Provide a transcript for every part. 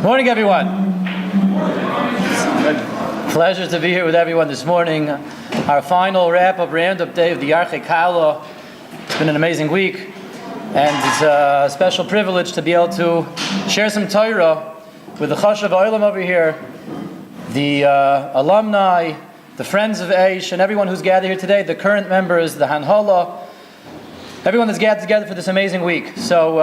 Morning, everyone. Pleasure to be here with everyone this morning. Our final wrap-up, round-up day of the Yarchei Kallah. It's been an amazing week, and it's a special privilege to be able to share some Torah with the Kosher over here, the alumni, the friends of Aish, and everyone who's gathered here today, the current members, the Hanhala, everyone that's gathered together for this amazing week. So,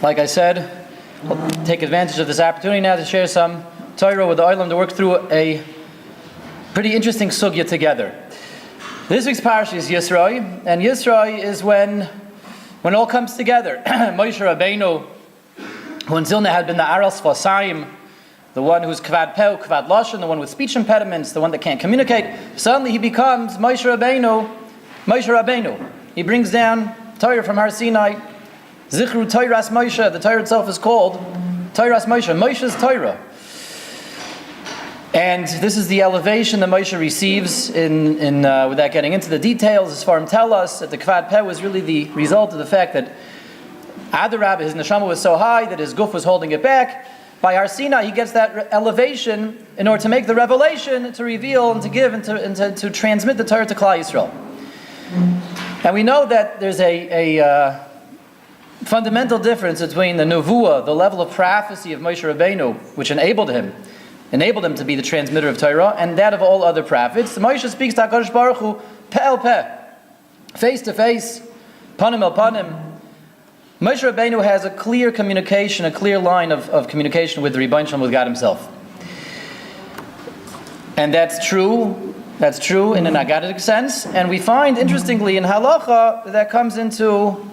like I said, I'll take advantage of this opportunity now to share some Torah with the Olam to work through a pretty interesting sugya together. This week's parsha is Yarchei, and Yarchei is when it all comes together. Moshe Rabbeinu, who until now had been the Aral Sfasayim, the one who's kvad peh, kvad lashon, the one with speech impediments, the one that can't communicate, suddenly he becomes Moshe Rabbeinu. He brings down Torah from Har Sinai. Zichru Toiras Moshe, the Torah itself is called Toiras Moshe, Moshe's Torah. And this is the elevation that Moshe receives without getting into the details. As Farm tell us that the Kvad Peh was really the result of the fact that Adarab, his neshama was so high that his guf was holding it back. By Har Sinai, he gets that elevation in order to make the revelation, to reveal and to give and to transmit the Torah to Kallah Yisrael. And we know that there's a fundamental difference between the Nevuah, the level of prophecy of Moshe Rabbeinu, which enabled him to be the transmitter of Torah, and that of all other prophets. Moshe speaks to HaKadosh Baruch Hu, peh el peh, face to face, panim el panim. Moshe Rabbeinu has a clear communication, a clear line of communication with the Rebbeinu Shalom, with God Himself. And that's true in an agadic sense, and we find, interestingly, in halacha, that comes into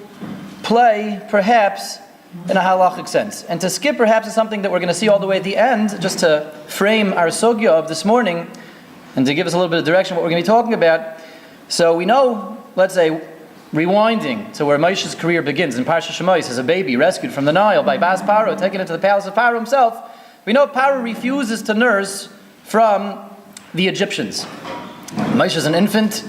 play, perhaps, in a halachic sense. And to skip, perhaps, is something that we're going to see all the way at the end, just to frame our sugya of this morning, and to give us a little bit of direction what we're going to be talking about. So we know, let's say, rewinding to where Moshe's career begins, in Parsha Shemos, as a baby rescued from the Nile by Bas Paro, taken into the palace of Paro himself. We know Paro refuses to nurse from the Egyptians. Moshe's an infant.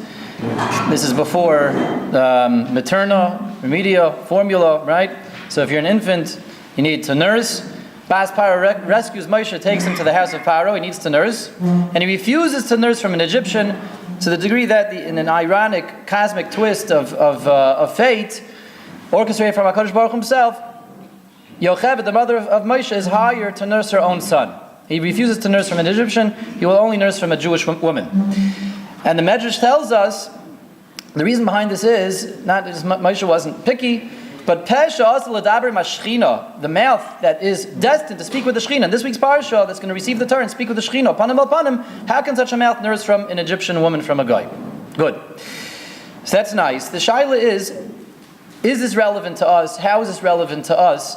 This is before materna, remedia, formula, right? So if you're an infant, you need to nurse. Bas Paro rescues Moshe, takes him to the house of Paro. He needs to nurse. And he refuses to nurse from an Egyptian, to the degree that, in an ironic, cosmic twist of fate, orchestrated from HaKadosh Baruch himself, Yocheved, the mother of Moshe, is hired to nurse her own son. He refuses to nurse from an Egyptian. He will only nurse from a Jewish woman. And the Medrash tells us, the reason behind this is, not that Moshe wasn't picky, but the mouth that is destined to speak with the Shechina. In this week's parsha, that's going to receive the Torah and speak with the Shechina, panim el panim, how can such a mouth nurse from an Egyptian woman from a guy? Good. So that's nice. The shaila is this relevant to us? How is this relevant to us?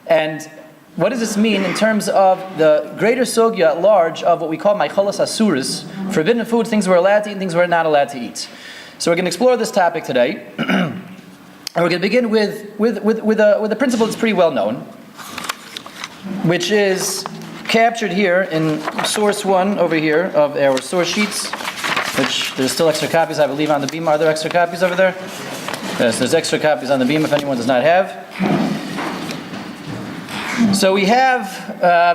And what does this mean in terms of the greater sugya at large of what we call ma'achalos asuros, forbidden foods, things we're allowed to eat, and things we're not allowed to eat? So we're going to explore this topic today. And we're going to begin with a principle that's pretty well known, which is captured here in source 1 over here of our source sheets, which there's still extra copies, I believe, on the beam. Are there extra copies over there? Yes, there's extra copies on the beam if anyone does not have. So we have,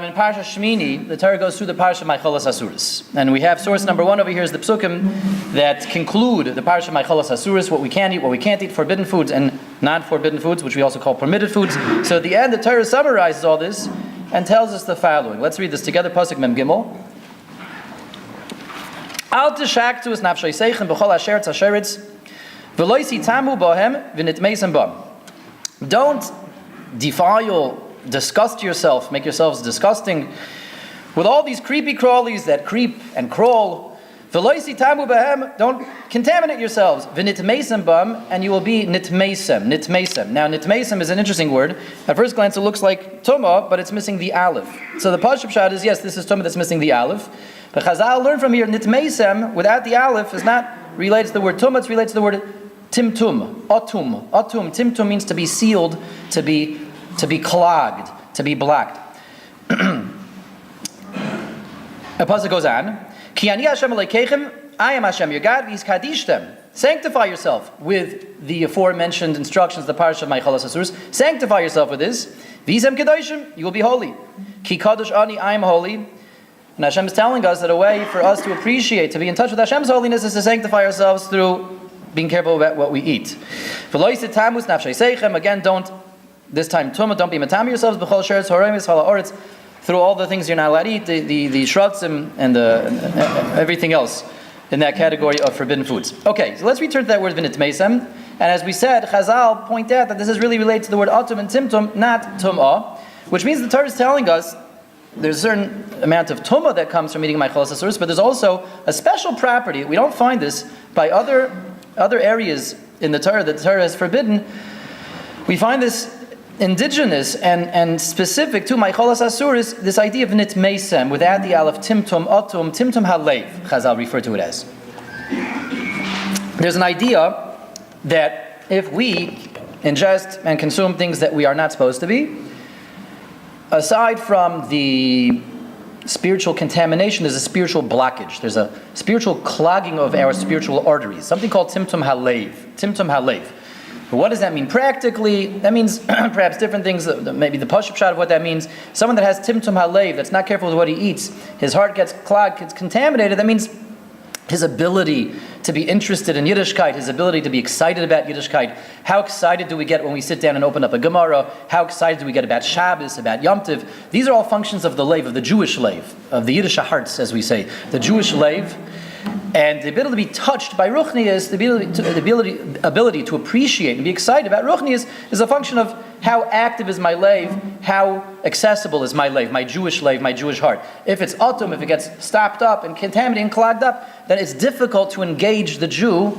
in Parsha Shmini, the Torah goes through the Parsha Ma'achalos Asuros. And we have source number 1 over here is the psukim that conclude the Parsha Ma'achalos Asuros, what we can eat, what we can't eat, forbidden foods and non-forbidden foods, which we also call permitted foods. So at the end, the Torah summarizes all this and tells us the following. Let's read this together. Pasuk Mem Gimel. Al tishaktu es nafshay seichem b'chol asher tzasheretz v'lo yisitamu bohem v'nitmeisem bam. Don't defile, disgust yourself, make yourselves disgusting with all these creepy crawlies that creep and crawl. Don't contaminate yourselves. And you will be nitmeisem. Now, nitmeisem is an interesting word. At first glance, it looks like tumah, but it's missing the aleph. So the pashut pshat is, yes, this is tumah that's missing the aleph. But Chazal learn from here, nitmeisem, without the aleph, is not related to the word tumah, it's related to the word timtum, otum. Timtum means to be sealed, to be clogged, to be blocked. The pasuk goes on, Ki ani Hashem Elokeichem, I am Hashem your God, v'yiskadishtem. Sanctify yourself with the aforementioned instructions, the parsha of Ma'achalos Asuros. Sanctify yourself with this. V'isem kedoshim, you will be holy. Ki kadosh ani, I am holy. And Hashem is telling us that a way for us to appreciate, to be in touch with Hashem's holiness, is to sanctify ourselves through being careful about what we eat. Again, don't, this time, don't be matami yourselves, through all the things you're not allowed to eat, the shratzim and everything else in that category of forbidden foods. Okay, so let's return to that word v'nit meisem. And as we said, Chazal point out that this is really related to the word atum and timtum, not tum'ah, which means the Torah is telling us there's a certain amount of tum'ah that comes from eating ma'achalos asuros, but there's also a special property. We don't find this by other areas in the Torah that the Torah has forbidden. We find this indigenous and specific to ma'achalos asuros, this idea of nit meisem, without the aleph timtum atum, timtum halev, Chazal refer to it as. There's an idea that if we ingest and consume things that we are not supposed to be, aside from the spiritual contamination, there's a spiritual blockage. There's a spiritual clogging of our spiritual arteries, something called timtum halev. Timtum halev. But what does that mean practically? That means perhaps different things, maybe the pashut shot of what that means. Someone that has timtum halev, that's not careful with what he eats, his heart gets clogged, gets contaminated, that means his ability to be interested in Yiddishkeit, his ability to be excited about Yiddishkeit. How excited do we get when we sit down and open up a Gemara? How excited do we get about Shabbos, about Yom Tov? These are all functions of the leiv, of the Jewish leiv, of the Yiddish hearts, as we say. The Jewish leiv. And the ability to be touched by Ruchnius, the ability to appreciate and be excited about Ruchnius is a function of how active is my leiv, how accessible is my leiv, my Jewish heart. If it's atum, if it gets stopped up and contaminated and clogged up, then it's difficult to engage the Jew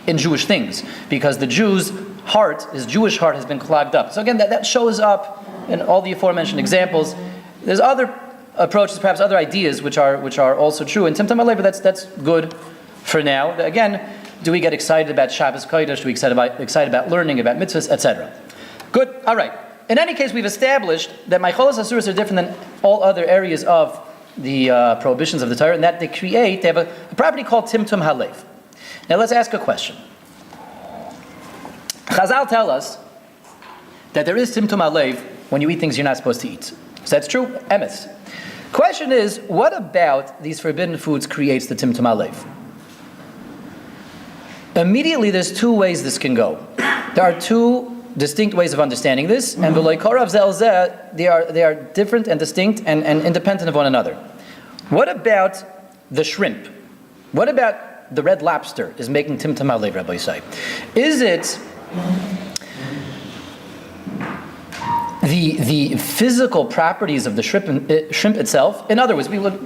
in Jewish things, because the Jew's heart, his Jewish heart, has been clogged up. So again, that shows up in all the aforementioned examples. There's other approaches, perhaps other ideas, which are also true. And Timtum Alev, but that's good for now. Again, do we get excited about Shabbos Kodesh? Do we get excited about learning, about mitzvahs, etc.? Good. All right. In any case, we've established that ma'achalos asuros are different than all other areas of the prohibitions of the Torah, and that they have a property called Timtum Halev. Now let's ask a question. Chazal tell us that there is Timtum Halev when you eat things you're not supposed to eat. So that's true. Emes. Question is, what about these forbidden foods creates the Timtum Halev? Immediately, there's two ways this can go. There are two distinct ways of understanding this, and they are different and distinct and independent of one another. What about the shrimp? What about the red lobster is making Timtum Halev, Rabbi Yisai? Is it the physical properties of the shrimp itself? In other words, we would,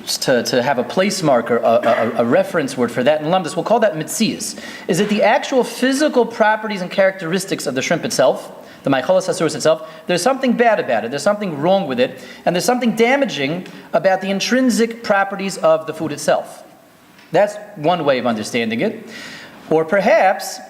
to have a place marker, a reference word for that in Lumdus, we'll call that mitzias. Is it the actual physical properties and characteristics of the shrimp itself, the ma'achalos asuros itself? There's something bad about it, there's something wrong with it, and there's something damaging about the intrinsic properties of the food itself. That's one way of understanding it. Or perhaps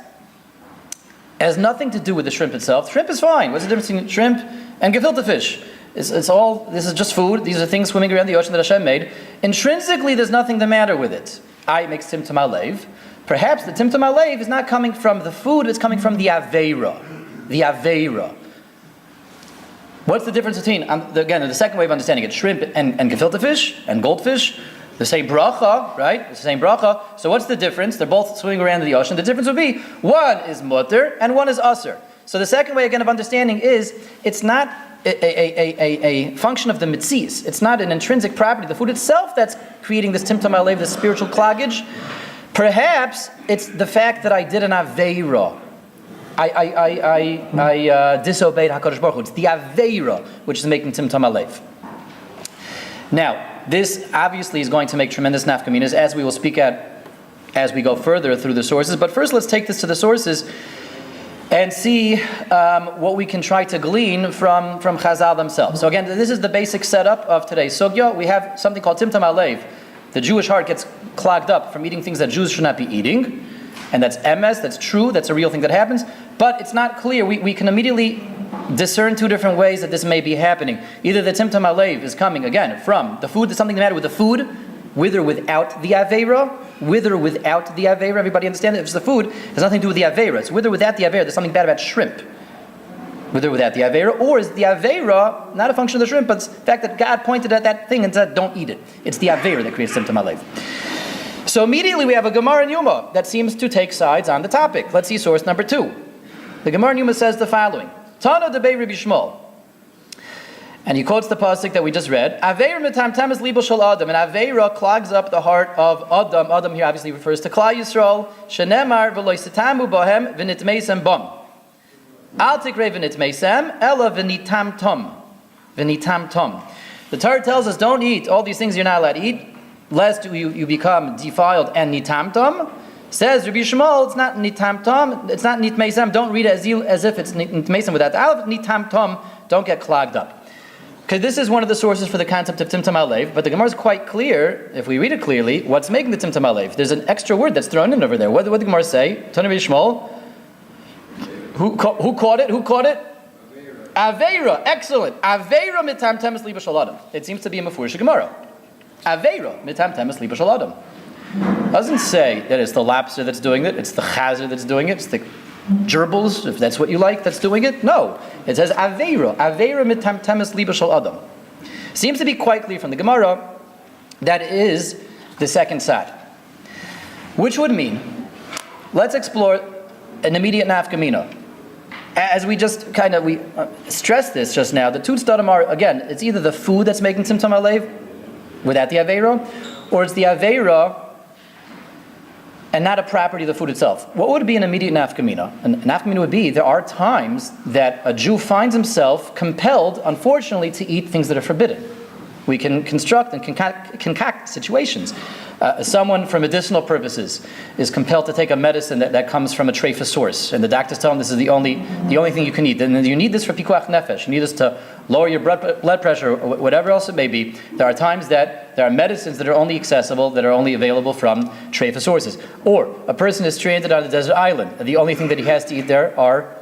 has nothing to do with the shrimp itself. Shrimp is fine. What's the difference between shrimp and gefilte fish? It's all, this is just food. These are things swimming around the ocean that Hashem made. Intrinsically, there's nothing the matter with it. It makes Timtum Halev. Perhaps the Timtum Halev is not coming from the food, it's coming from the Aveira. The Aveira. What's the difference between, again, the second way of understanding it, shrimp and gefilte fish and goldfish? The same bracha, right? It's the same bracha. So what's the difference? They're both swimming around in the ocean. The difference would be one is mutter and one is asur. So the second way again of understanding is it's not a function of the mitzias. It's not an intrinsic property of the food itself that's creating this timtum halev, this spiritual cloggage. Perhaps it's the fact that I did an aveira. I disobeyed HaKadosh Baruch Hu. It's the aveira which is making timtum halev. Now, this obviously is going to make tremendous nafkaminas, as we will speak at as we go further through the sources. But first, let's take this to the sources and see what we can try to glean from Chazal themselves. So again, this is the basic setup of today's sugya. We have something called Timtum Halev. The Jewish heart gets clogged up from eating things that Jews should not be eating. And that's emes, that's true, that's a real thing that happens. But it's not clear. We can immediately discern two different ways that this may be happening. Either the Timtum Halev is coming, again, from the food, there's something the matter with the food, with or without the Aveira. With or without the Aveira, everybody understand it? If it's the food, it has nothing to do with the Aveira. It's with or without the Aveira. There's something bad about shrimp. with or without the Aveira, or is the Aveira not a function of the shrimp, but it's the fact that God pointed at that thing and said, don't eat it. It's the Aveira that creates Tzimtzum HaLev. So immediately we have a Gemara in Yuma that seems to take sides on the topic. Let's see source number 2. The Gemara in Yuma says the following. Tana debei Rabbi Shmuel. And he quotes the pasuk that we just read. Aveira mitamtem is libo shel Adam. And Aveira clogs up the heart of Adam. Adam here obviously refers to Kallah Yisrael. Shenemar v'lo yisitamu bohem v'nitmeisem bam. Al tikrei v'nitmeisem ela v'nitam tom. V'nitam tom. The Torah tells us don't eat all these things you're not allowed to eat, lest you become defiled and nitam tom. Says Rabbi Shmuel, it's not nitam tom, it's not nitmeisem. Don't read it as if it's nitmeisem without the aleph. Nitam tom, don't get clogged up. Because this is one of the sources for the concept of Tzimtzum HaLev, but the Gemara is quite clear, if we read it clearly, what's making the Tzimtzum HaLev. There's an extra word that's thrown in over there. What did the Gemara say? Tana Rabbi Shmuel. Who caught it? Who caught it? Aveira. Excellent. Aveira mitam temes liba shel Adam. It seems to be a mefurish Gemara. Aveira mitam temes liba shel Adam. Doesn't say that it's the lapser that's doing it, it's the chazer that's doing it, it's the gerbils, if that's what you like, that's doing it. No. It says Aveira. Aveira mitam temes liba shel Adam. Seems to be quite clear from the Gemara that is the second side. Which would mean, let's explore an immediate nafkamina. As we just stressed this just now, the two tzadim are, again, it's either the food that's making Tzimtzum HaLev without the Aveira, or it's the Aveira and not a property of the food itself. What would be an immediate nafkamina? An nafkamina would be, there are times that a Jew finds himself compelled, unfortunately, to eat things that are forbidden. We can construct and concoct situations. Someone, for medicinal purposes, is compelled to take a medicine that comes from a trefa source, and the doctors tell him this is the only thing you can eat. And you need this for pikuach nefesh. You need this to lower your blood pressure, or whatever else it may be. There are times that there are medicines that are only accessible, that are only available from trefa sources. Or a person is stranded on a desert island, and the only thing that he has to eat there are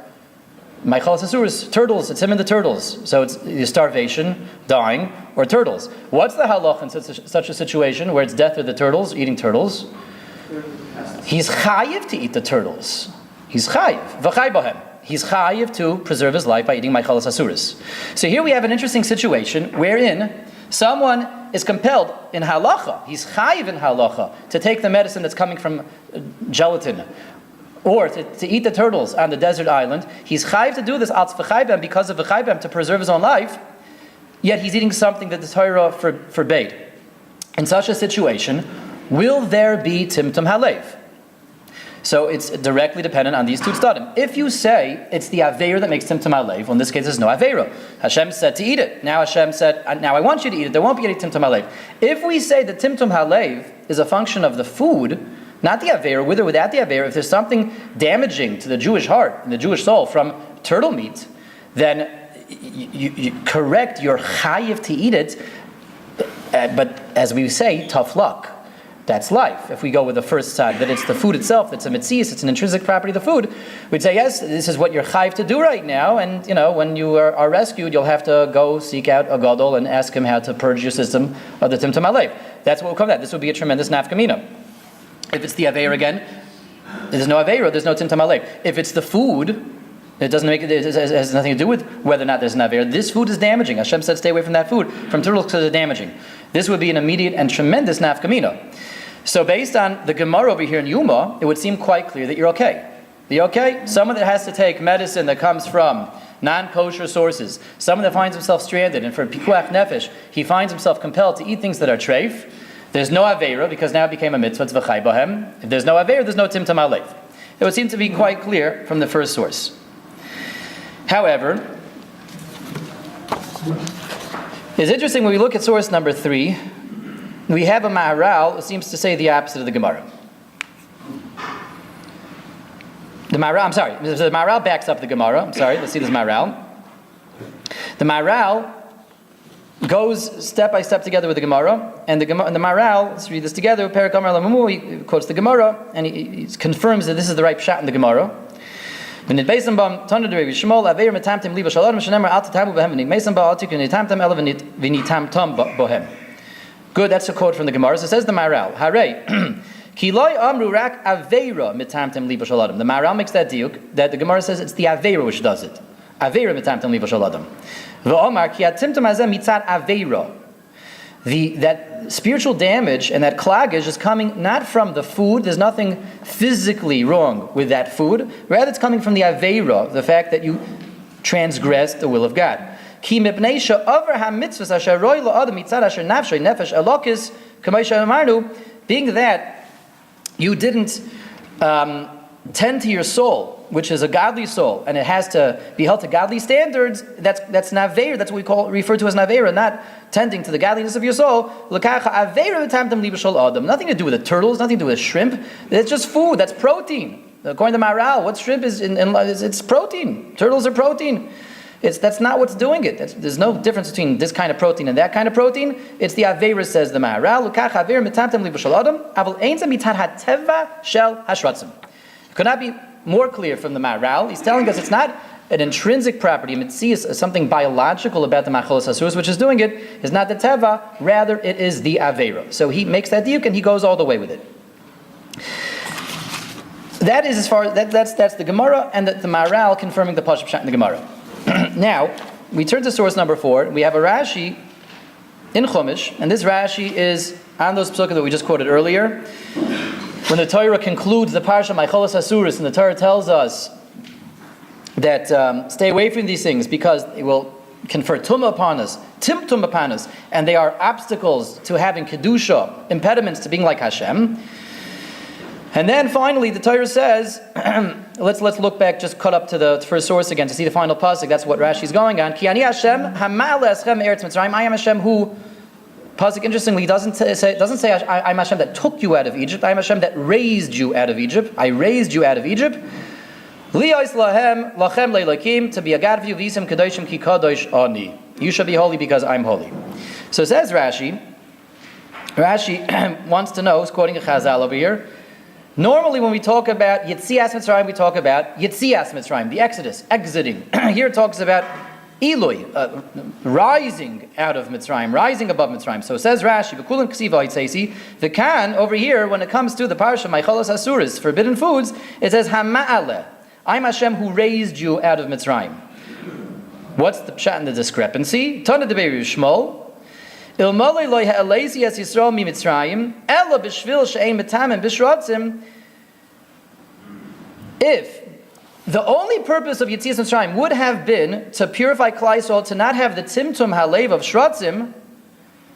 Maichalas Asuras, turtles. It's him and the turtles. So it's starvation, dying, or turtles. What's the halach in such a situation where it's death or the turtles, eating turtles? He's chayiv to eat the turtles. He's chayiv. V'chay bohem. He's chayiv to preserve his life by eating Maichalas Asuras. So here we have an interesting situation wherein someone is compelled in halacha, he's chayiv in halacha, to take the medicine that's coming from gelatin, or to eat the turtles on the desert island. He's chayiv to do this because of v'chaybem, to preserve his own life, yet he's eating something that the Torah forbade. In such a situation, will there be Tzimtzum HaLev? So it's directly dependent on these two tzadim. If you say it's the Aveira that makes Tzimtzum HaLev, well in this case there's no Aveira. Hashem said to eat it. Now Hashem said, now I want you to eat it. There won't be any Tzimtzum HaLev. If we say that Tzimtzum HaLev is a function of the food, not the Aveira, with or without the Aveira, if there's something damaging to the Jewish heart and the Jewish soul from turtle meat, then you correct your chayiv to eat it, but as we say, tough luck. That's life. If we go with the first side, that it's the food itself, that's a mitzvah, it's an intrinsic property of the food, we'd say, yes, this is what you're chayiv to do right now, and when you are rescued, you'll have to go seek out a gadol and ask him how to purge your system of the Tzimtzum HaLev. That's what will come to that. This would be a tremendous nafkamina. If it's the Aveira again, there's no Aveira, there's no Tzimtzum HaLev. If it's the food, it has nothing to do with whether or not there's an Aveira. This food is damaging. Hashem said stay away from that food, from turtles because they're damaging. This would be an immediate and tremendous nafkamina. So based on the Gemara over here in Yuma, it would seem quite clear that you're okay. You're okay? Someone that has to take medicine that comes from non-kosher sources, someone that finds himself stranded, and for pikuach nefesh, he finds himself compelled to eat things that are treif. There's no Aveira, because now it became a mitzvah, it's v'chay bohem. If there's no Aveira, there's no Tzimtzum HaLev. It would seem to be quite clear from the first source. However, it's interesting when we look at source number 3, we have a Maharal who seems to say the opposite of the Gemara. The Maharal backs up the Gemara. Let's see this Maharal. The Maharal goes step by step together with the Gemara, and the Maharal, let's read this together, Perek Amar Lamamu, he quotes the Gemara, and he confirms that this is the right pshat in the Gemara. Good, that's a quote from the Gemara. So it says the Maharal, the Maharal makes that diuk, that the Gemara says it's the Aveira which does it. Aveira mitamtem libo shel adam. V'omar ki hatimtum hazeh mitzad aveira. That spiritual damage and that klagish is coming not from the food. There's nothing physically wrong with that food. Rather, it's coming from the aveira, the fact that you transgressed the will of God. Ki mipnei she'avar hamitzvos asher roi la'adam mitzad asher nafshay nefesh elokis k'may she'amarnu, being that you didn't tend to your soul, which is a godly soul, and it has to be held to godly standards. That's naveir. That's what we refer to as naveira, not tending to the godliness of your soul. Nothing to do with the turtles, nothing to do with shrimp. It's just food. That's protein. According to Maral, what shrimp is it's protein. Turtles are protein. That's not what's doing it. There's no difference between this kind of protein and that kind of protein. It's the Aveira, says the Maral. Could not be more clear from the Maral. He's telling us it's not an intrinsic property. Mitzias is something biological about the Macholas Asuros, which is doing it. Is not the Teva, rather it is the Aveira. So he makes that diuk and he goes all the way with it. That is as far as that's the Gemara and the Maral confirming the Pashup Pshat in the Gemara. Now we turn to source number 4. We have a Rashi in Chumash, and this Rashi is on those psukim that we just quoted earlier. When the Torah concludes the parsha Macholas Asuros, and the Torah tells us that stay away from these things because it will confer tumah upon us, timtum upon us, and they are obstacles to having kedusha, impediments to being like Hashem. And then finally, the Torah says, let's look back, just cut up to the first source again to see the final pasuk. That's what Rashi's going on. Ki ani Hashem hamal eschem eretz Mitzrayim. I am Hashem who. Pasuk interestingly doesn't say I'm Hashem that took you out of Egypt. I'm Hashem that raised you out of Egypt. I raised you out of Egypt. Liyos lahem lachem leilakim, to be a God of you. V'yisem kadoshim ki kadosh ani. You shall be holy because I'm holy. So says Rashi. Rashi wants to know, he's quoting a Chazal over here. Normally when we talk about Yitzias Mitzrayim, we talk about Yitzias Mitzrayim, the Exodus, exiting. Here it talks about Eloi, rising out of Mitzrayim, rising above Mitzrayim. So it says Rashi, B'kulim Ksiva Yitzesi, the Kan, over here, when it comes to the Parsha, Macholas Asuros, forbidden foods, it says Hama'aleh, I'm Hashem who raised you out of Mitzrayim. What's the pshat in the discrepancy? Tana Deberu Shmuel, Ilmalei loy ha'elezi as Yisrael mi Mitzrayim, ela b'shvil she'ein metamim b'shrotzim. If the only purpose of Yetzias Mitzrayim would have been to purify Klal Yisrael, to not have the timtum halev of shrotzim,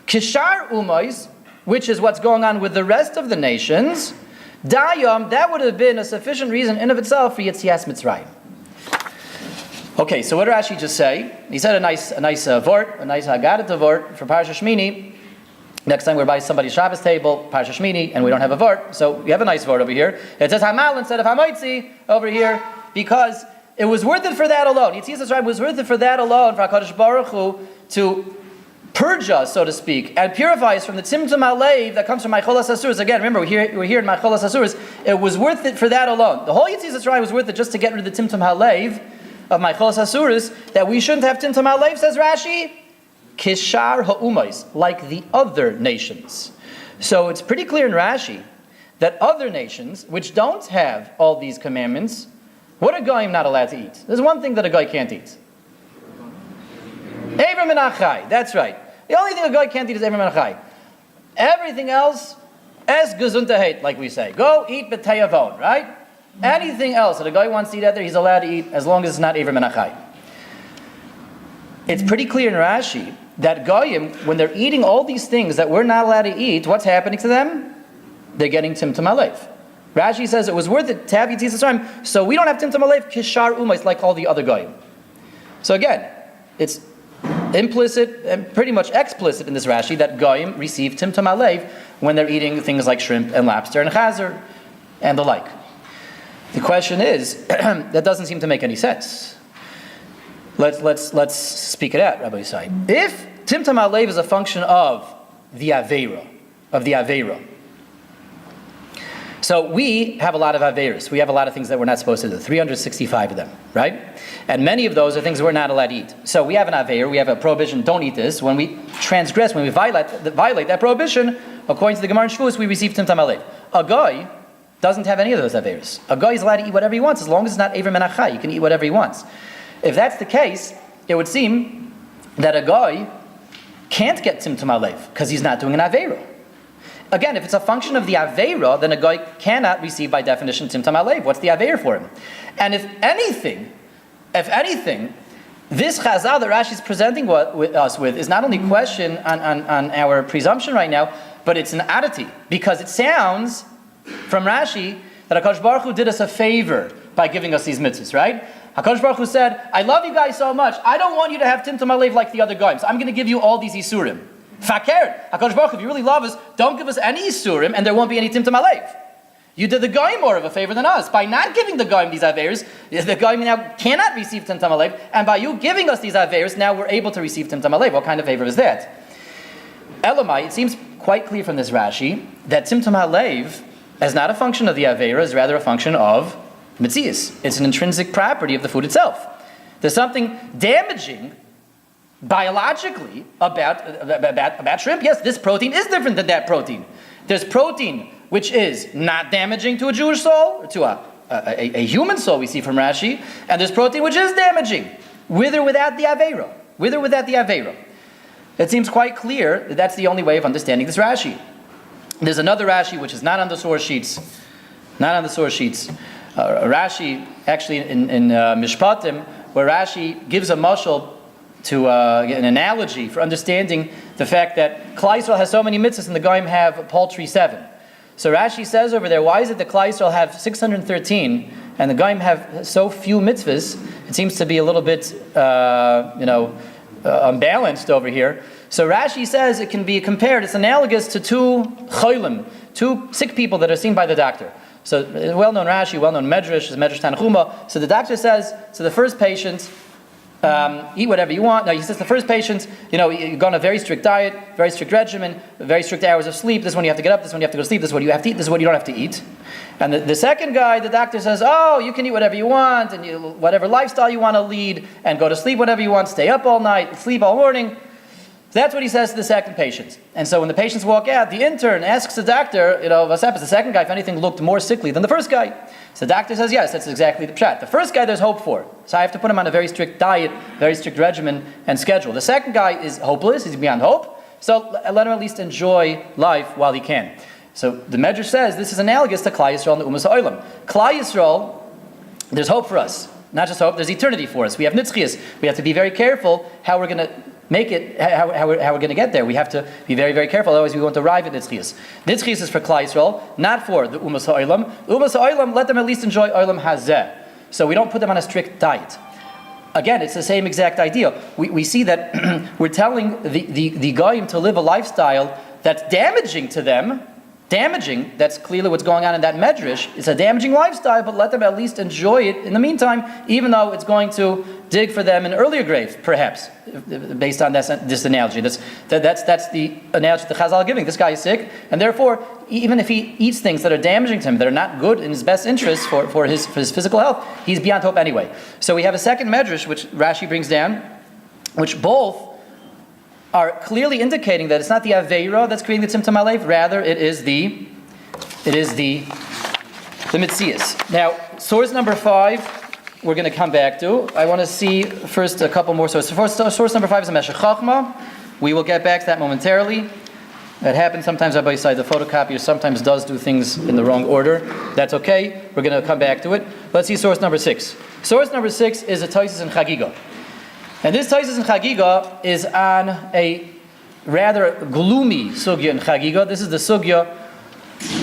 kishar umais, which is what's going on with the rest of the nations, dayam, that would have been a sufficient reason in of itself for Yetzias Mitzrayim. Okay, so what did Rashi just say? He said a nice vort, a nice Haggadah vort for Parsha Shmini. Next time we're by somebody's Shabbos table, Parsha Shmini, and we don't have a vort, so we have a nice vort over here. It says Hamal instead of Hamoitzi over here, because it was worth it for that alone. Yetzias Mitzrayim was worth it for that alone, for HaKadosh Baruch Hu to purge us, so to speak, and purify us from the Tzimtzum HaLev that comes from Macholas Asuros. Again, remember, we're here in Macholas Asuros. It was worth it for that alone. The whole Yetzias Mitzrayim was worth it just to get rid of the Tzimtzum HaLev of Macholas Asuros, that we shouldn't have Tzimtzum HaLev, says Rashi, Kishar Ha'umais, like the other nations. So it's pretty clear in Rashi that other nations, which don't have all these commandments, what are goyim not allowed to eat? There's one thing that a guy can't eat. Ever min achai. That's right. The only thing a guy can't eat is ever min achai. Everything else, es gesundheit, like we say. Go eat b'teyavon, right? Anything else that a guy wants to eat out there, he's allowed to eat as long as it's not ever min achai. It's pretty clear in Rashi that goyim, when they're eating all these things that we're not allowed to eat, what's happening to them? They're getting timtum alev. Rashi says it was worth it to have Yetzias Mitzrayim, so we don't have timtum alev kishar umais like all the other goyim. So again, it's implicit and pretty much explicit in this Rashi that goyim receive timtum alev when they're eating things like shrimp and lobster and chazer and the like. The question is, that doesn't seem to make any sense. Let's speak it out, Rabbi Yisai. If timtum alev is a function of the aveira, so we have a lot of aveiros. We have a lot of things that we're not supposed to do. 365 of them, right? And many of those are things we're not allowed to eat. So we have an aveir, we have a prohibition, don't eat this. When we transgress, when we violate that prohibition, according to the Gemara in Shvuos, we receive timtum alev. A guy doesn't have any of those aveiros. A guy is allowed to eat whatever he wants as long as it's not aver menachai. He can eat whatever he wants. If that's the case, it would seem that a guy can't get Tzimtzum Halev because he's not doing an Aveira. Again, if it's a function of the Aveira, then a guy cannot receive by definition Tzimtzum Halev. What's the Aveira for him? And if anything, this Chazal that Rashi is presenting us with is not only a question on our presumption right now, but it's an oddity, because it sounds from Rashi that HaKadosh Baruch Hu did us a favor by giving us these mitzvahs, right? HaKadosh Baruch Hu said, I love you guys so much, I don't want you to have Tzimtzum Halev like the other guys, so I'm going to give you all these Isurim. Fakir, HaKadosh Baruch Hu, if you really love us, don't give us any Isurim and there won't be any Tzimtzum Halev. You did the Goyim more of a favor than us. By not giving the Goyim these Averis, the Goyim now cannot receive Tzimtzum Halev, and by you giving us these Averis, now we're able to receive Tzimtzum Halev. What kind of favor is that? Elamai, it seems quite clear from this Rashi that Tzimtzum Halev is not a function of the Aveira, is rather a function of Metzias. It's an intrinsic property of the food itself. There's something damaging biologically about shrimp. Yes, this protein is different than that protein. There's protein which is not damaging to a Jewish soul, or to a human soul, we see from Rashi, and there's protein which is damaging, with or without the Aveira. With or without the Aveira. It seems quite clear that that's the only way of understanding this Rashi. There's another Rashi which is not on the source sheets. Rashi, actually in Mishpatim, where Rashi gives a mashal to an analogy for understanding the fact that Kallah Yisrael has so many mitzvahs and the Goyim have paltry 7. So Rashi says over there, why is it that Kallah Yisrael have 613 and the Goyim have so few mitzvahs? It seems to be a little bit, unbalanced over here. So Rashi says it can be compared, it's analogous to two cholim, two sick people that are seen by the doctor. So well-known Rashi, well-known Medrash, is Medrash Tanchuma. So the doctor says to the first patient, eat whatever you want. Now he says the first patient, you go on a very strict diet, very strict regimen, very strict hours of sleep. This is when you have to get up, this is when you have to go to sleep, this is what you have to eat, this is what you don't have to eat. And the second guy, the doctor says, oh, you can eat whatever you want, and whatever lifestyle you want to lead, and go to sleep whenever you want, stay up all night, sleep all morning. That's what he says to the second patient. And so when the patients walk out, the intern asks the doctor, what's happened? The second guy, if anything, looked more sickly than the first guy. So the doctor says, yes, that's exactly the pshat. The first guy, there's hope for. So I have to put him on a very strict diet, very strict regimen and schedule. The second guy is hopeless, he's beyond hope. So let him at least enjoy life while he can. So the Medrash says this is analogous to Kallah Yisrael and the Umas Ha'olam. Kallah Yisrael, there's hope for us. Not just hope, there's eternity for us. We have nitzchias. We have to be very careful how we're going to make it, how we're going to get there. We have to be very, very careful, otherwise we won't arrive at nitzchias. Nitzchias is for Kallah Yisrael, not for the Umas Ha'olam. The Umas Ha'olam, let them at least enjoy Olam Hazeh. So we don't put them on a strict diet. Again, it's the same exact idea. We see that we're telling the Goyim to live a lifestyle that's damaging to them. That's clearly what's going on in that medrash. It's a damaging lifestyle, but let them at least enjoy it in the meantime, even though it's going to dig for them an earlier grave, perhaps, based on this analogy. That's the analogy the Chazal are giving. This guy is sick, and therefore, even if he eats things that are damaging to him, that are not good in his best interest for his physical health, he's beyond hope anyway. So we have a second medrash, which Rashi brings down, which both are clearly indicating that it's not the Aveira that's creating the Tzimtzum Halev, rather it is the Metzias. Now, source number 5, we're going to come back to. I want to see first a couple more sources. First, source number 5 is a Meshech Chachma. We will get back to that momentarily. That happens sometimes. Rabbi Yisai, the photocopier, sometimes does do things in the wrong order. That's okay. We're going to come back to it. Let's see source number 6. Source number 6 is a Tosfos in Chagiga. And this Tosfos in Chagiga is on a rather gloomy sugya in Chagiga. This is the sugya,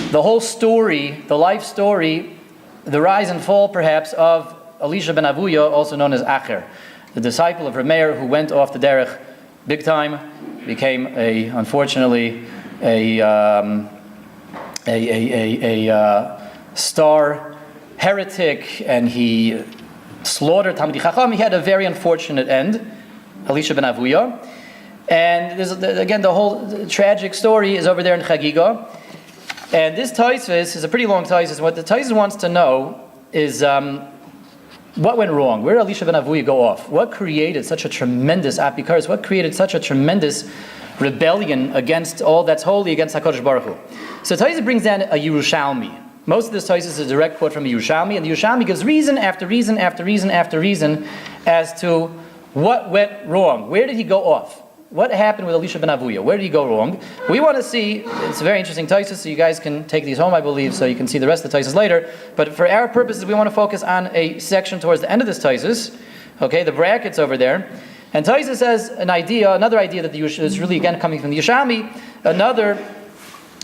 the whole story, the life story, the rise and fall perhaps of Elisha ben Avuya, also known as Acher, the disciple of Meir who went off the derech big time, became unfortunately a star heretic, and he slaughtered Talmidei Chacham. He had a very unfortunate end, Elisha ben Avuya. And again, the whole tragic story is over there in Chagiga. And this Tosfos is a pretty long Tosfos. What the Tosfos wants to know is what went wrong? Where did Elisha ben Avuya go off? What created such a tremendous apikaris? What created such a tremendous rebellion against all that's holy, against HaKadosh Baruch Hu? So Tosfos brings down a Yerushalmi. Most of this Taisus is a direct quote from the Yerushalmi, and the Yerushalmi gives reason after reason after reason after reason as to what went wrong. Where did he go off? What happened with Elisha ben Avuya? Where did he go wrong? We want to see, it's a very interesting Taisus, so you guys can take these home, I believe, so you can see the rest of the Taisus later. But for our purposes, we want to focus on a section towards the end of this Taisus. Okay, the brackets over there. And Taisus says another idea that is really again coming from the Yerushalmi,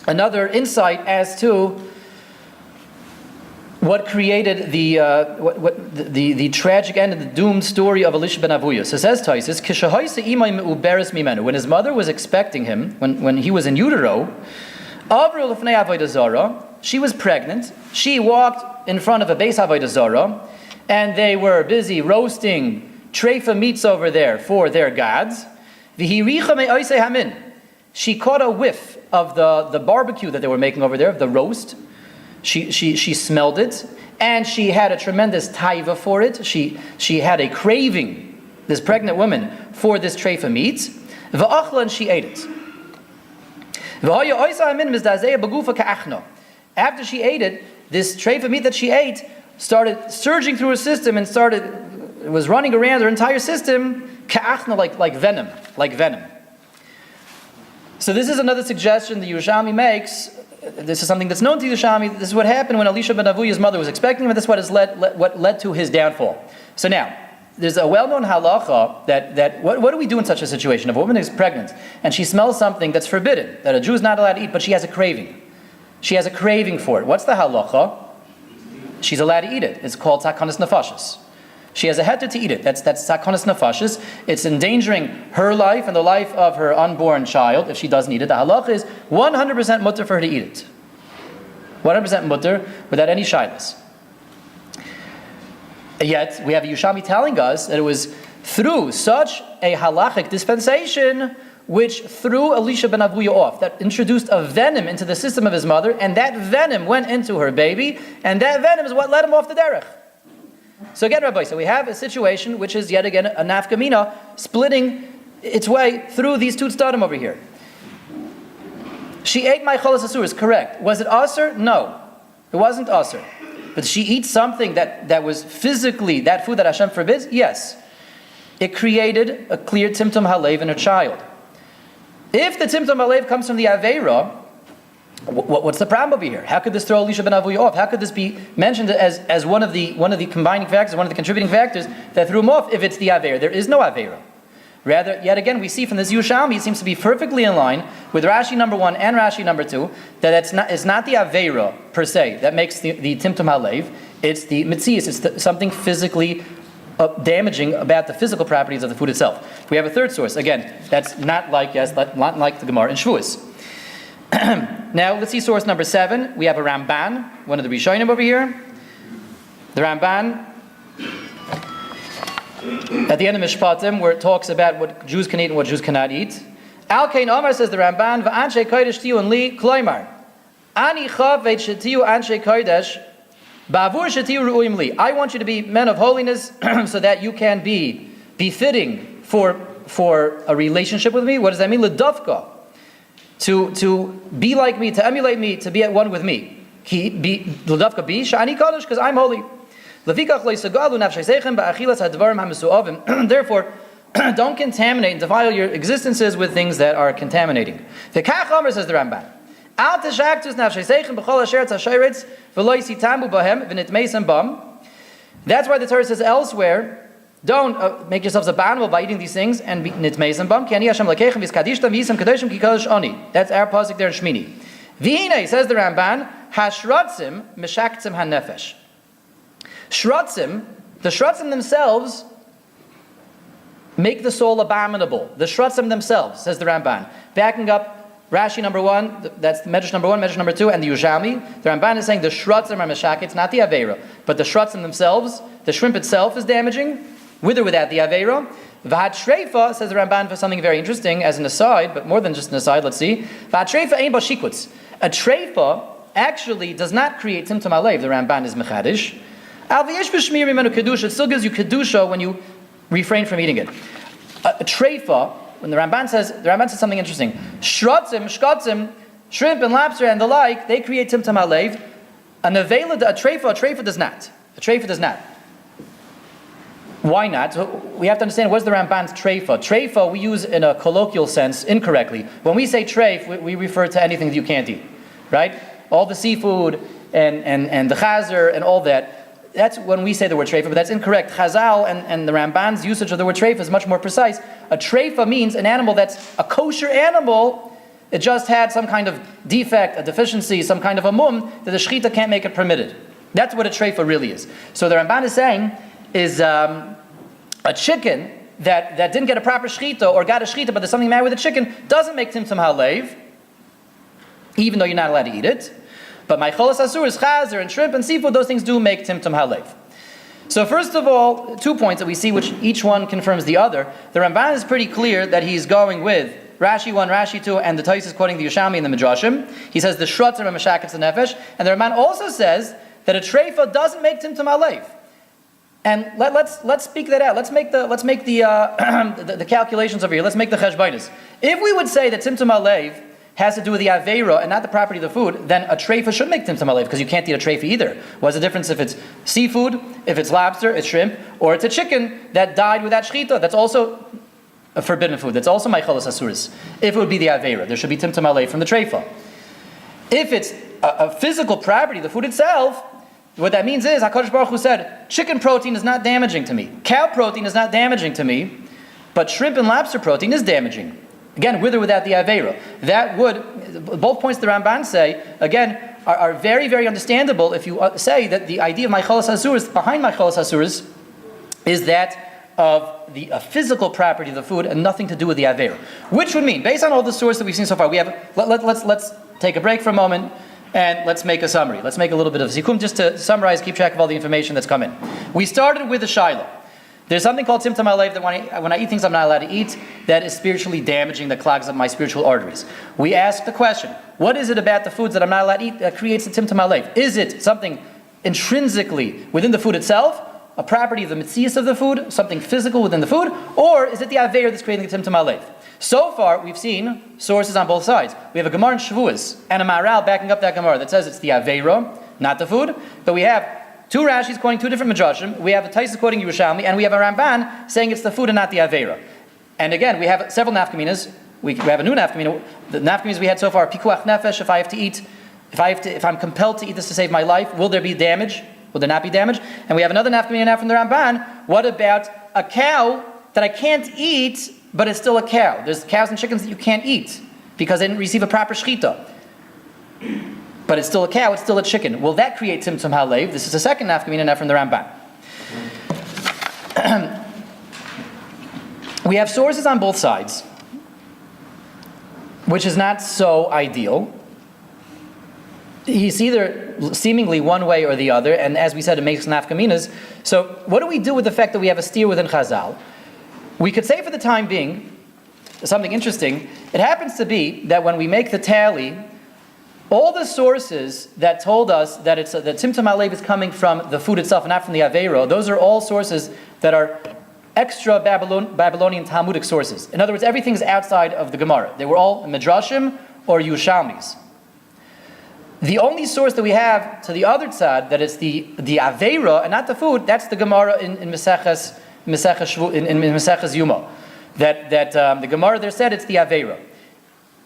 another insight as to what created the tragic end and the doomed story of Elisha ben Avuya. So says Taisus, when his mother was expecting him, when he was in utero, she was pregnant. She walked in front of a Beis Avodah Zarah, and they were busy roasting treifa meats over there for their gods. She caught a whiff of the barbecue that they were making over there, of the roast. She smelled it, and she had a tremendous taiva for it. She had a craving, this pregnant woman, for this treifa meat. And she ate it. After she ate it, this treifa meat that she ate started surging through her system and it was running around her entire system, like venom. So this is another suggestion the Yerushalmi makes. This is something that's known to Yerushalmi. This is what happened when Elisha ben Avuya's mother was expecting him, and this is what led to his downfall. So now, there's a well-known halacha that what do we do in such a situation? If a woman is pregnant and she smells something that's forbidden, that a Jew is not allowed to eat, but she has a craving. She has a craving for it. What's the halacha? She's allowed to eat it. It's called sakonas nefashis. She has a heter to eat it. That's sakonas nefashis. It's endangering her life and the life of her unborn child if she doesn't eat it. The halacha is 100% mutter for her to eat it. 100% mutter without any shyness. Yet we have a Yerushalmi telling us that it was through such a halachic dispensation which threw Elisha ben Avuya off, that introduced a venom into the system of his mother, and that venom went into her baby, and that venom is what led him off the derech. So again, Rabbi, so we have a situation which is yet again a nafkamina splitting its way through these two tzadim over here. She ate my cholas asuras, correct. Was it aser? No, it wasn't aser. But she eats something that was physically, that food that Hashem forbids? Yes. It created a clear timtum halev in her child. If the timtum halev comes from the aveira, what's the problem over here? How could this throw Elisha ben Avuya off? How could this be mentioned as one of the combining factors, one of the contributing factors that threw him off if it's the aveira? There is no aveira. Rather, yet again, we see from this Yerushalmi, it seems to be perfectly in line with Rashi number 1 and Rashi number 2, that it's not the aveira per se that makes the timtum halev. It's the mitzias. It's something physically damaging about the physical properties of the food itself. We have a third source. Again, that's not like the Gemara in Shavuos. Now let's see source number 7. We have a Ramban, one of the Rishonim over here. The Ramban at the end of Mishpatim, where it talks about what Jews can eat and what Jews cannot eat. Al Kain Omar, says the Ramban, V'anshe kodesh tiyu and li kloimar ani chavet shetiyu anshe kodesh ba'avur shetiyu ru'uyim li. I want you to be men of holiness so that you can be befitting for a relationship with me. What does that mean? L'davka. To be like me, to emulate me, to be at one with me. L'davka bi sh'ani kodesh, because I'm holy. Therefore, don't contaminate and defile your existences with things that are contaminating. The Kach says the Ramban. That's why the Torah says elsewhere, don't make yourselves abominable by eating these things and be nitmeisen bam. That's our pasuk there in Shmini. V'hinei, says the Ramban, hashratzim meshaktzim hanefesh. Shratzim, the shratzim themselves make the soul abominable. The shratzim themselves, says the Ramban. Backing up Rashi number 1, that's Medrash number 1, Medrash number 2, and the Yerushalmi. The Ramban is saying the shratzim are meshak, it's not the aveira, but the shratzim themselves, the shrimp itself is damaging, with or without the aveira. V'hat shreifa, says the Ramban, for something very interesting, as an aside, but more than just an aside, let's see. V'hat shreifa ein ba shikutz. A treifa actually does not create timtum halev, the Ramban is mechadish. It still gives you kedusha when you refrain from eating it. A treifa, when the Ramban says something interesting. Shratzim, shkatzim, shrimp and lobster and the like, they create timtum halev. A nevela, a treifa does not. A treifa does not. Why not? So we have to understand what's the Ramban's treifa. Treifa we use in a colloquial sense incorrectly. When we say treif, we refer to anything that you can't eat, right? All the seafood and the chazer and all that. That's when we say the word treifa, but that's incorrect. Chazal and the Ramban's usage of the word treifa is much more precise. A treifa means an animal that's a kosher animal. It just had some kind of defect, a deficiency, some kind of a mum that the shechita can't make it permitted. That's what a treifa really is. So the Ramban is saying is a chicken that didn't get a proper shechita or got a shechita, but there's something matter with the chicken, doesn't make timtum halev, even though you're not allowed to eat it. But my cholas asur is chazer and shrimp and seafood, those things do make timtum halev. So first of all, 2 points that we see, which each one confirms the other. The Ramban is pretty clear that he's going with Rashi 1, Rashi 2, and the Tais is quoting the Yerushalmi and the Midrashim. He says the Shrutzer and Meshaketz the Nefesh, and the Ramban also says that a treifa doesn't make timtum halev. And let's speak that out. Let's make the the calculations over here. Let's make the cheshbainis. If we would say that timtum halev has to do with the aveira and not the property of the food, then a treifa should make timtum halev because you can't eat a treifa either. What's the difference if it's seafood, if it's lobster, it's shrimp, or it's a chicken that died without shechita? That's also a forbidden food. That's also maichalas asuris. If it would be the aveira, there should be timtum halev from the treifa. If it's a physical property, the food itself, what that means is HaKadosh Baruch Hu said, chicken protein is not damaging to me, cow protein is not damaging to me, but shrimp and lobster protein is damaging. Again, with or without the aveira. That would, both points the Ramban say, again, are very, very understandable if you say that the idea of maichalas asuris, behind maichalas asuris, is that of the physical property of the food and nothing to do with the aveira. Which would mean, based on all the sources that we've seen so far, we have, let's take a break for a moment and let's make a summary. Let's make a little bit of sikum just to summarize, keep track of all the information that's come in. We started with the Shiloh. There's something called timtum halev that when I eat things I'm not allowed to eat, that is spiritually damaging, that clogs up my spiritual arteries. We ask the question, what is it about the foods that I'm not allowed to eat that creates the timtum halev? Is it something intrinsically within the food itself, a property of the mitzias of the food, something physical within the food, or is it the aveir that's creating the timtum halev? So far, we've seen sources on both sides. We have a Gemara in Shavuos and a Maral backing up that Gemara that says it's the aveira, not the food, but we have two Rashis quoting two different Midrashim. We have the Tais quoting Yerushalmi, and we have a Ramban saying it's the food and not the aveira. And again, we have several nafkaminas. We have a new nafkamina. The nafkaminas we had so far: pikuach nefesh. If I have to eat, if I'm compelled to eat this to save my life, will there be damage? Will there not be damage? And we have another nafkamina now from the Ramban. What about a cow that I can't eat, but it's still a cow? There's cows and chickens that you can't eat because they didn't receive a proper shechita. But it's still a cow, it's still a chicken. Will that create timtum halev? This is the second nafkamina now from the Ramban. We have sources on both sides, which is not so ideal. He's either seemingly one way or the other, and as we said, it makes nafkaminas. So what do we do with the fact that we have a steer within Chazal? We could say for the time being, something interesting, it happens to be that when we make the tally, all the sources that told us that that timtum halev is coming from the food itself and not from the aveiro, those are all sources that are extra Babylonian Talmudic sources. In other words, everything's outside of the Gemara. They were all Midrashim or Yerushalmis. The only source that we have to the other side, that it's the aveira and not the food, that's the Gemara in Meseches Yuma. That the Gemara there said it's the aveira.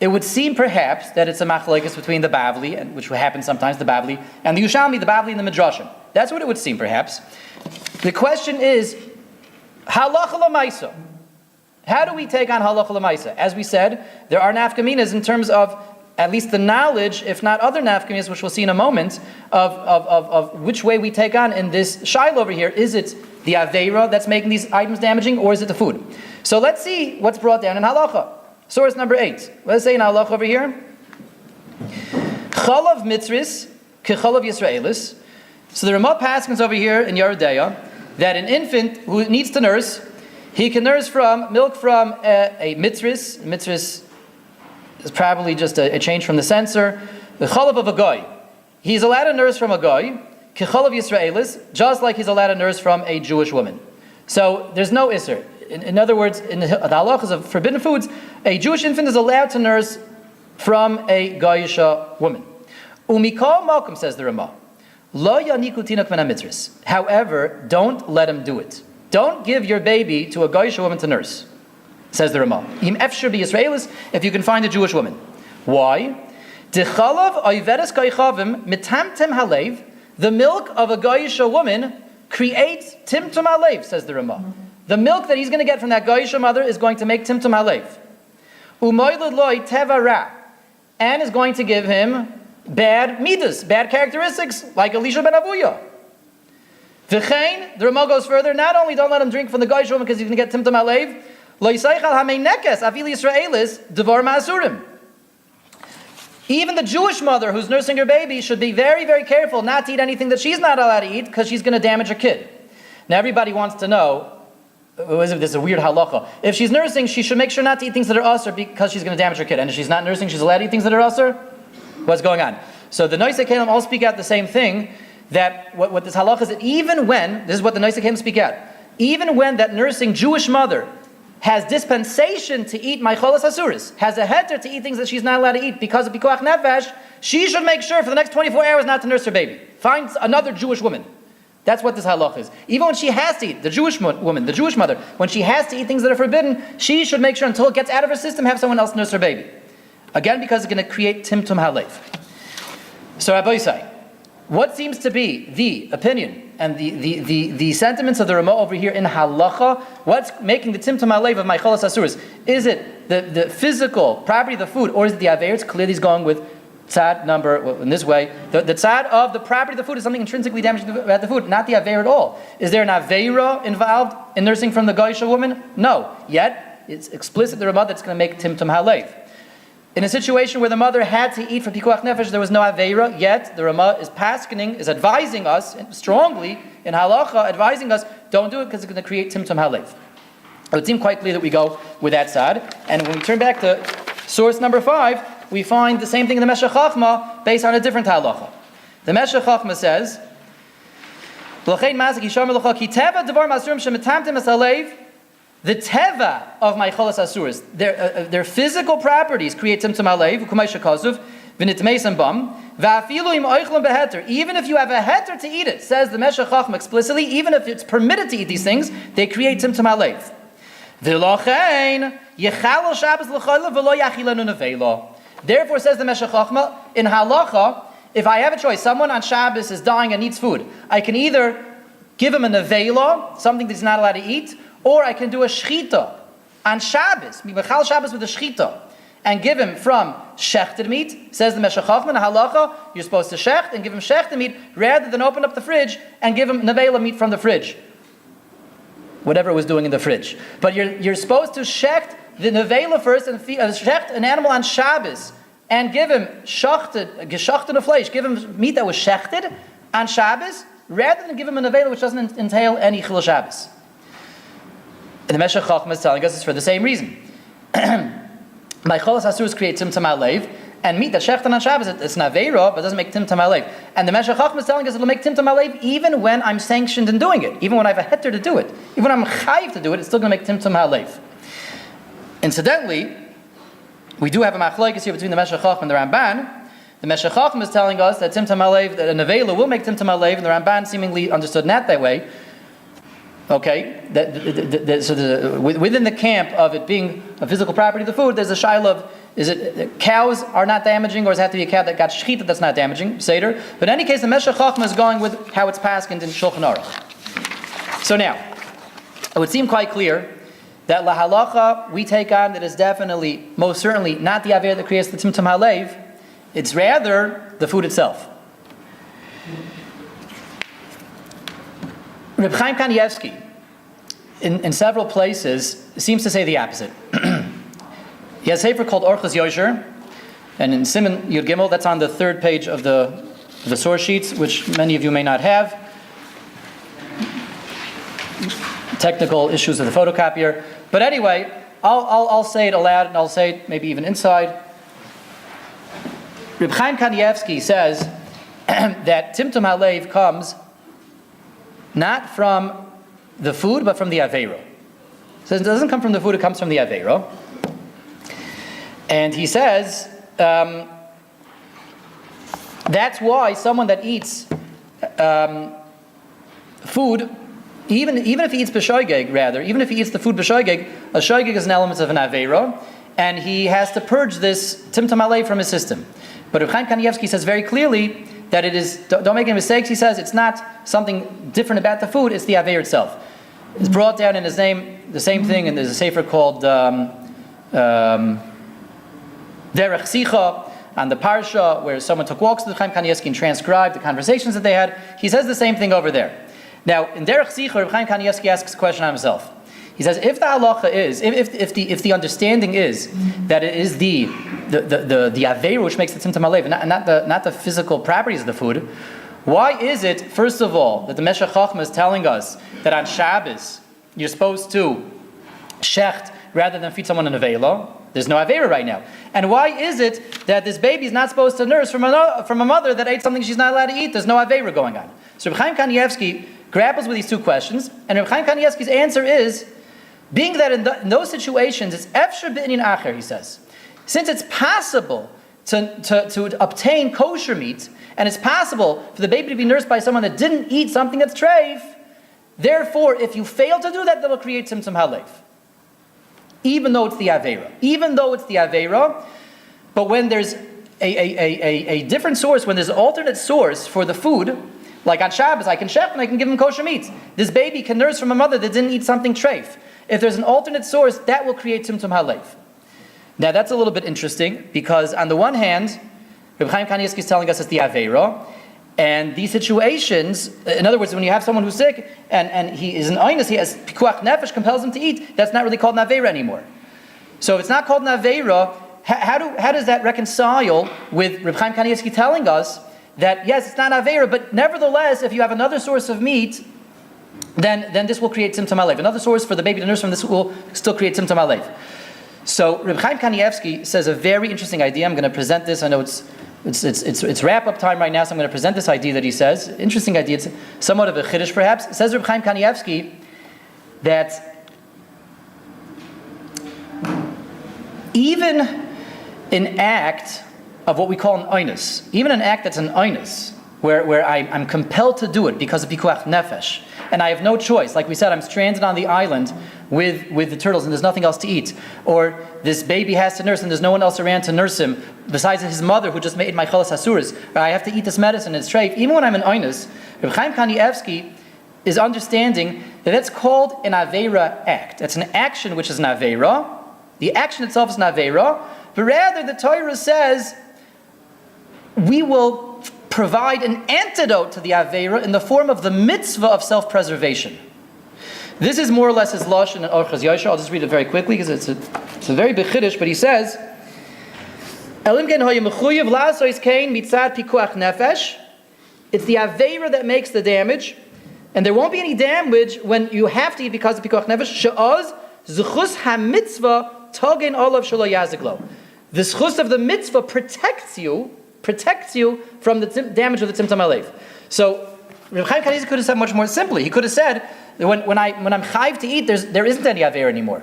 It would seem perhaps that it's a machlokes between the Bavli, and which happens sometimes, the Bavli, and the Yerushalmi, the Bavli and the Midrashim. That's what it would seem perhaps. The question is, halacha l'maisa. How do we take on halacha l'maisa? As we said, there are nafkaminas in terms of at least the knowledge, if not other nafkaminas, which we'll see in a moment, of which way we take on in this shaila over here. Is it the aveira that's making these items damaging, or is it the food? So let's see what's brought down in halacha. Source number 8. Let's say in halacha over here. Chalav mitzris kechalav Yisraelis. So the Ramah paskins over here in Yeridea that an infant who needs to nurse, he can nurse from milk from a mitzris. Mitzris is probably just a change from the censor. The chalav of a goy. He's allowed to nurse from a goy, kechalav Yisraelis, just like he's allowed to nurse from a Jewish woman. So there's no isser. In other words, in the halachas of forbidden foods, a Jewish infant is allowed to nurse from a Goyisha woman. Umikol Malkum, says the Ramah. Lo yaniku tinok min ha-mitzris. However, don't let him do it. Don't give your baby to a Goyish woman to nurse, says the Ramah. Im efshir b'Yisraelis, if you can find a Jewish woman. Why? D'chalav oiveres koichavim mitamtem halev. The milk of a Goyish woman creates timtum halev, says the Ramah. The milk that he's going to get from that Goyish mother is going to make timtum halev. Umoyled loy teva ra, and is going to give him bad midas, bad characteristics, like Elisha ben Avuya. V'chein, the Ramah goes further, not only don't let him drink from the Goyish woman because he's going to get timtum halev, lo yisaychal hamei nekes avil Yisraelis devar ma'asurim. Even the Jewish mother who's nursing her baby should be very, very careful not to eat anything that she's not allowed to eat because she's going to damage her kid. Now everybody wants to know, this is a weird halacha. If she's nursing, she should make sure not to eat things that are usher because she's going to damage her kid. And if she's not nursing, she's allowed to eat things that are usher? What's going on? So the Noisei Kalim all speak out the same thing, that what this halacha is that even when, this is what the Noisei Kalim speak out, even when that nursing Jewish mother has dispensation to eat Maicholas Asuris, has a heter to eat things that she's not allowed to eat because of Pikuach Nefesh, she should make sure for the next 24 hours not to nurse her baby. Find another Jewish woman. That's what this halach is. Even when she has to eat, the Jewish woman, the Jewish mother, when she has to eat things that are forbidden, she should make sure until it gets out of her system, have someone else nurse her baby. Again, because it's going to create timtum halev. So Rabbi Yisai, what seems to be the opinion and the sentiments of the Ramah over here in halacha? What's making the timtum halev of Maicholas Asuris? Is it the physical property of the food, or is it the aver? It's clearly he's going with tzad number, in this way. The tzad of the property of the food is something intrinsically damaging about the food, not the aver at all. Is there an avera involved in nursing from the Goyish woman? No. Yet, it's explicit the Ramah that's going to make timtum halev. In a situation where the mother had to eat for pikuach nefesh, there was no aveira, yet the Ramah is paskening, is advising us strongly in halacha, advising us, don't do it because it's going to create timtum halev. It would seem quite clear that we go with that side. And when we turn back to source number 5, we find the same thing in the Meshech Chachma based on a different halacha. The Meshech Chachma says, the teva of Maicholas Asuris, their physical properties create timtum halev, u'kumaysha kazuv, v'nitmeisem bam, v'afilu im oichlem beheter. Even if you have a heter to eat it, says the Meshech Chachma explicitly, even if it's permitted to eat these things, they create timtum halev. V'lochein yechalol Shabbos l'chayla v'lo yachilanu nevela. Therefore, says the Meshech Chachma, in halacha, if I have a choice, someone on Shabbos is dying and needs food, I can either give him a nevela, something that he's not allowed to eat, or I can do a shchita on Shabbos, Mibachal Shabbos with a shchita, and give him from shechted meat. Says the Meshech Chachma, halacha, you're supposed to shecht and give him shechted meat rather than open up the fridge and give him nevela meat from the fridge, whatever it was doing in the fridge. But you're supposed to shecht the nevela first and shecht an animal on Shabbos and give him geschachtene flesh, give him meat that was shechted on Shabbos rather than give him a nevela which doesn't entail any chilul Shabbos. And the Meshech Chachma is telling us it's for the same reason. Maicholas Asuris create timtum halev, and meat that's shechten on Shabbos, it's an aveira, but doesn't make timtum halev. And the Meshech Chachma is telling us it'll make timtum halev even when I'm sanctioned in doing it, even when I have a heter to do it, even when I'm chayiv to do it, it's still going to make timtum halev. Incidentally, we do have a machlokes here between the Meshech Chachma and the Ramban. The Meshech Chachma is telling us that timtum halev, that an aveira will make timtum halev, and the Ramban seemingly understood not that way. Okay, within the camp of it being a physical property of the food, there's a shaila of, is it cows are not damaging, or does it have to be a cow that got shechita that's not damaging, Seder? But in any case, the Meshech Chachma is going with how it's paskened in Shulchan Aruch. So now, it would seem quite clear that la halacha we take on that is definitely, most certainly, not the aver that creates the timtum halev, it's rather the food itself. Reb Chaim Kanievsky, in several places, seems to say the opposite. He has a sefer called Orchos Yosher, and in Siman Yud Gimel, that's on the 3rd page of the source sheets, which many of you may not have. Technical issues with the photocopier. But anyway, I'll say it aloud, and I'll say it maybe even inside. Reb Chaim Kanievsky says that timtum halev comes not from the food, but from the aveira. So it doesn't come from the food, it comes from the aveira. And he says, that's why someone that eats food, even if he eats b'shoigeg, rather, even if he eats the food b'shoigeg, a shoigeg is an element of an aveira, and he has to purge this timtum alei from his system. But Reb Chaim Kanievsky says very clearly that it is, don't make any mistakes, he says it's not something different about the food, it's the aveira itself. It's brought down in his name, the same thing, and there's a sefer called Derech Sicha, on the Parsha, where someone took walks with Chaim Kanievsky and transcribed the conversations that they had. He says the same thing over there. Now, in Derech Sicha, Chaim Kanievsky asks a question on himself. He says, if the halacha is, if the understanding is that it is the aveira which makes the timtum alev, not the physical properties of the food, why is it, first of all, that the Meshech Chochmah is telling us that on Shabbos you're supposed to shecht rather than feed someone in avela? There's no aveira right now. And why is it that this baby is not supposed to nurse from a mother that ate something she's not allowed to eat? There's no aveira going on. So Reb Chaim Kanievsky grapples with these two questions, and Reb Chaim Kanievsky's answer is, being that in those situations, it's efshar b'inyan acher, he says. Since it's possible to obtain kosher meat, and it's possible for the baby to be nursed by someone that didn't eat something that's treif, therefore, if you fail to do that, that'll create timtum halev. Even though it's the aveira, but when there's a different source, when there's an alternate source for the food, like on Shabbos, I can chef and I can give him kosher meat. This baby can nurse from a mother that didn't eat something treif. If there's an alternate source, that will create timtum halev. Now that's a little bit interesting, because on the one hand, Reb Chaim Kanievsky is telling us it's the aveira, and these situations, in other words, when you have someone who's sick and he is an einus, he has pikuach nefesh, compels him to eat, that's not really called an aveira anymore. So if it's not called an aveira, how does that reconcile with Reb Chaim Kanievsky telling us that yes, it's not aveira, but nevertheless, if you have another source of meat, then this will create timtum alev. Another source for the baby to nurse from, this will still create timtum alev. So Reb Chaim Kanievsky says a very interesting idea. I'm going to present this. I know it's wrap-up time right now, so I'm going to present this idea that he says. Interesting idea. It's somewhat of a chiddush, perhaps. It says Reb Chaim Kanievsky that even an act of what we call an einus, even an act that's an einus, where I'm compelled to do it because of pikuach nefesh, and I have no choice. Like we said, I'm stranded on the island with the turtles and there's nothing else to eat. Or this baby has to nurse and there's no one else around to nurse him besides his mother who just made my cholas hasuras. Or I have to eat this medicine and it's treif. Even when I'm in einus, Reb Chaim Kanievsky is understanding that that's called an aveira act. It's an action which is an aveira. The action itself is an aveira. But rather the Torah says we will provide an antidote to the aveira in the form of the mitzvah of self-preservation. This is more or less his lashon in Orchos Yosher. I'll just read it very quickly because it's a very big chiddush. But he says, it's the aveira that makes the damage, and there won't be any damage when you have to eat because of pikuach nefesh. She'oz zechus hamitzvah togen olav shelo yaziglo. The zechus of the mitzvah protects you from the damage of the timtum alev. So Reb Chaim Kanievsky could have said much more simply. He could have said that when I'm chayv to eat, there isn't any aveira anymore.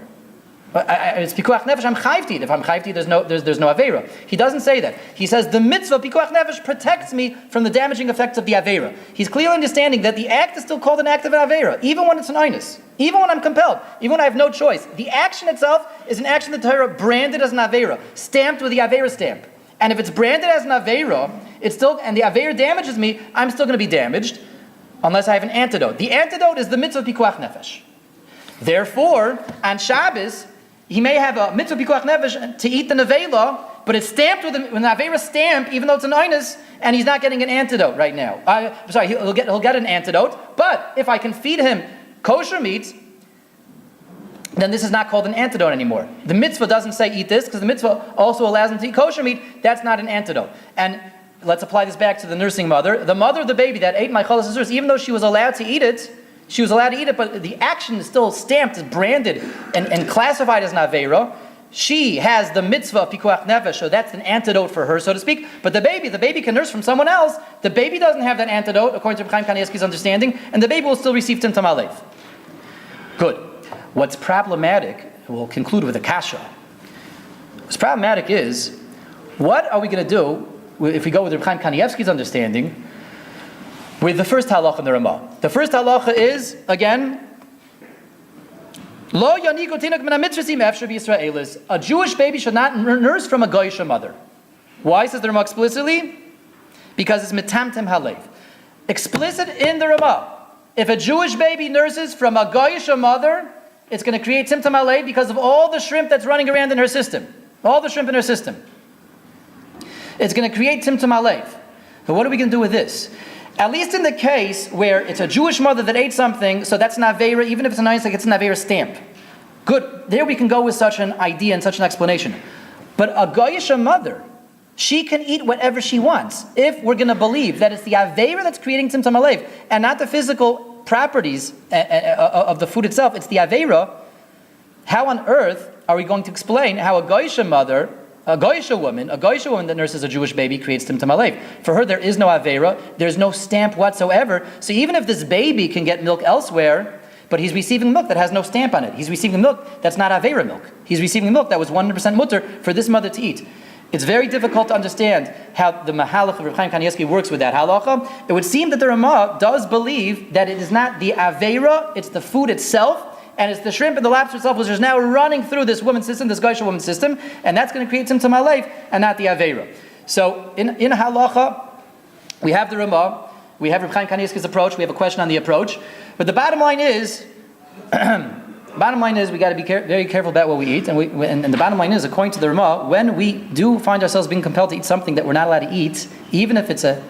It's pikuach nefesh. I'm chayv to eat. If I'm chayv to eat, there's no aveira. He doesn't say that. He says the mitzvah pikuach nefesh protects me from the damaging effects of the aveira. He's clearly understanding that the act is still called an act of an aveira, even when it's an einus, even when I'm compelled, even when I have no choice. The action itself is an action that the Torah branded as an aveira, stamped with the aveira stamp. And if it's branded as an aveira, and the aveira damages me, I'm still going to be damaged unless I have an antidote. The antidote is the mitzvah pikuach nefesh. Therefore, on Shabbos, he may have a mitzvah pikuach nefesh to eat the nevela, but it's stamped with an aveira stamp, even though it's an einus, and he's not getting an antidote right now. He'll get an antidote, but if I can feed him kosher meat, then this is not called an antidote anymore. The mitzvah doesn't say eat this, because the mitzvah also allows him to eat kosher meat. That's not an antidote. And let's apply this back to the nursing mother. The mother of the baby that ate my cholas hasuras, even though she was allowed to eat it, but the action is still stamped, is branded, and classified as an aveira. She has the mitzvah of pikuach nefesh, so that's an antidote for her, so to speak. But the baby can nurse from someone else. The baby doesn't have that antidote, according to Reb Chaim Kanievsky's understanding, and the baby will still receive timtum alev. Good. What's problematic, we'll conclude with a kasha. What's problematic is, what are we going to do if we go with Reb Chaim Kanievsky's understanding? with the first halacha in the Ramah. The first halacha is, again, Lo yaniku tinuk min hamitzrasim efshar b'Yisraelis. A Jewish baby should not nurse from a Goyish mother. Why, says the Ramah explicitly? Because it's mitamtem halev. Explicit in the Ramah. If a Jewish baby nurses from a Goyish mother, it's going to create timtum halev because of all the shrimp that's running around in her system. All the shrimp in her system. It's going to create timtum halev. So what are we going to do with this? At least in the case where it's a Jewish mother that ate something, so that's an avera, even if it's a nice, like it's an avera stamp. Good. There we can go with such an idea and such an explanation. But a Goyish mother, she can eat whatever she wants. If we're going to believe that it's the avera that's creating timtum halev and not the physical properties of the food itself, it's the avera. How on earth are we going to explain how a Goyish mother, a Goyish woman that nurses a Jewish baby creates timtum halev? For her, there is no avera, there's no stamp whatsoever. So even if this baby can get milk elsewhere, but he's receiving milk that has no stamp on it, he's receiving milk that's not avera milk. He's receiving milk that was 100% mutter for this mother to eat. It's very difficult to understand how the Mahalach of Reb Chaim Kanievsky works with that halacha. It would seem that the Ramah does believe that it is not the avera, it's the food itself, and it's the shrimp and the lobster itself which is now running through this woman's system, this Goyish woman's system, and that's going to create timtum halev and not the avera. So in halacha, we have the Ramah, we have Reb Chaim Kanievsky's approach, we have a question on the approach, but the bottom line is, we got to be very careful about what we eat, and the bottom line is, according to the Ramah, when we do find ourselves being compelled to eat something that we're not allowed to eat, even if it's a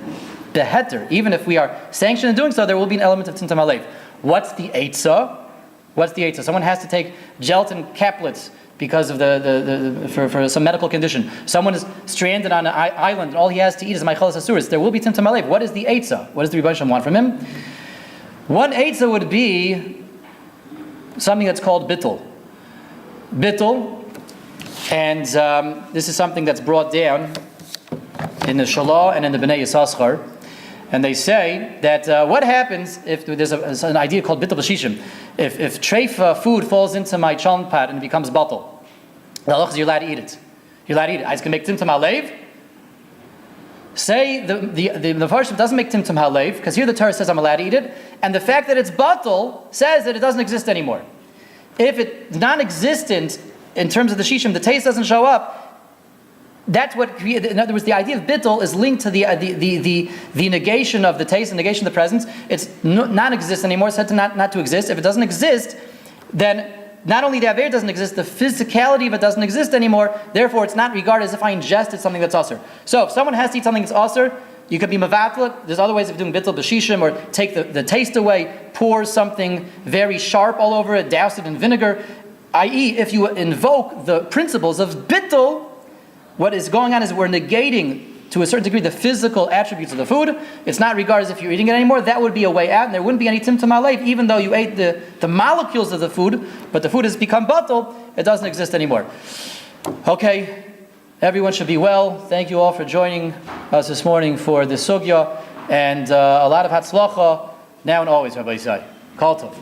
beheter, even if we are sanctioned in doing so, there will be an element of timtum halev. What's the eitzah? Someone has to take gelatin caplets because of for some medical condition. Someone is stranded on an island and all he has to eat is maichalas asuris. There will be timtum halev. What is the eitzah? What does the Rebbe Shalom want from him? One eitzah would be something that's called bittul. And this is something that's brought down in the Shalah and in the Bnei Yissaschar. And they say that what happens if there's an idea called bittul b'shishim. If treifa food falls into my chalent pot and it becomes batal, the halach is you're allowed to eat it. I can make timtum halev. Say the Mefarshim doesn't make timtum halev because here the Torah says I'm allowed to eat it, and the fact that it's batal says that it doesn't exist anymore. If it's non-existent in terms of the shishim, the taste doesn't show up. That's what created. In other words, the idea of bittul is linked to the negation of the taste and negation of the presence. It's non-exist anymore. It's said to not to exist. If it doesn't exist, then not only the aver doesn't exist, the physicality of it doesn't exist anymore. Therefore, it's not regarded as if I ingested something that's asur. So, if someone has to eat something that's asur, you could be mavatl. There's other ways of doing bittul b'shishim, or take the taste away, pour something very sharp all over it, douse it in vinegar. I.e., if you invoke the principles of bittul, what is going on is we're negating, to a certain degree, the physical attributes of the food. It's not regarded as if you're eating it anymore. That would be a way out, and there wouldn't be any timtum halev, even though you ate the molecules of the food, but the food has become batal, it doesn't exist anymore. Okay, everyone should be well. Thank you all for joining us this morning for the sugya, and a lot of hatzlacha, now and always, Rabbi Yisai. Kol tov.